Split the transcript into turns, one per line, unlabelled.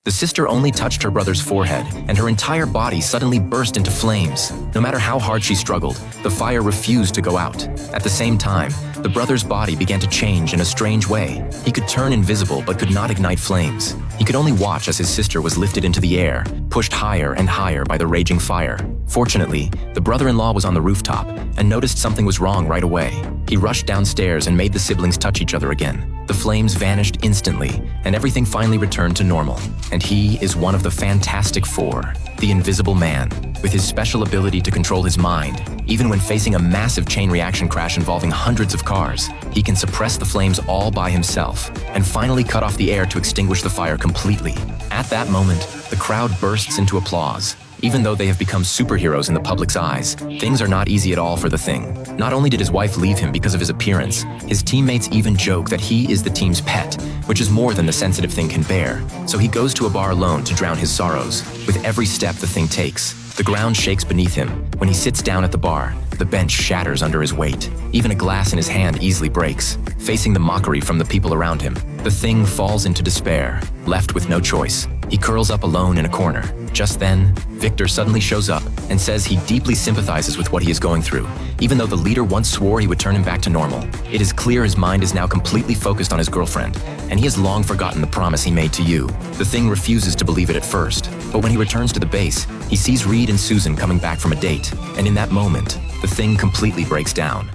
The sister only touched her brother's forehead, and her entire body suddenly burst into flames. No matter how hard she struggled, the fire refused to go out. At the same time, the brother's body began to change in a strange way. He could turn invisible but could not ignite flames. He could only watch as his sister was lifted into the air, pushed higher and higher by the raging fire. Fortunately, the brother-in-law was on the rooftop and noticed something was wrong right away. He rushed downstairs and made the siblings touch each other again. The flames vanished instantly, and everything finally returned to normal. And he is one of the Fantastic Four, the Invisible Man. With his special ability to control his mind, even when facing a massive chain reaction crash involving hundreds of cars, he can suppress the flames all by himself and finally cut off the air to extinguish the fire completely. At that moment, the crowd bursts into applause. Even though they have become superheroes in the public's eyes, things are not easy at all for the Thing. Not only did his wife leave him because of his appearance, his teammates even joke that he is the team's pet, which is more than the sensitive Thing can bear. So he goes to a bar alone to drown his sorrows. With every step the Thing takes, the ground shakes beneath him. When he sits down at the bar, the bench shatters under his weight. Even a glass in his hand easily breaks. Facing the mockery from the people around him, the Thing falls into despair. Left with no choice, he curls up alone in a corner. Just then, Victor suddenly shows up and says he deeply sympathizes with what he is going through. Even though the leader once swore he would turn him back to normal, it is clear his mind is now completely focused on his girlfriend, and he has long forgotten the promise he made to you. The Thing refuses to believe it at first, but when he returns to the base, he sees Reed and Susan coming back from a date, and in that moment, the Thing completely breaks down.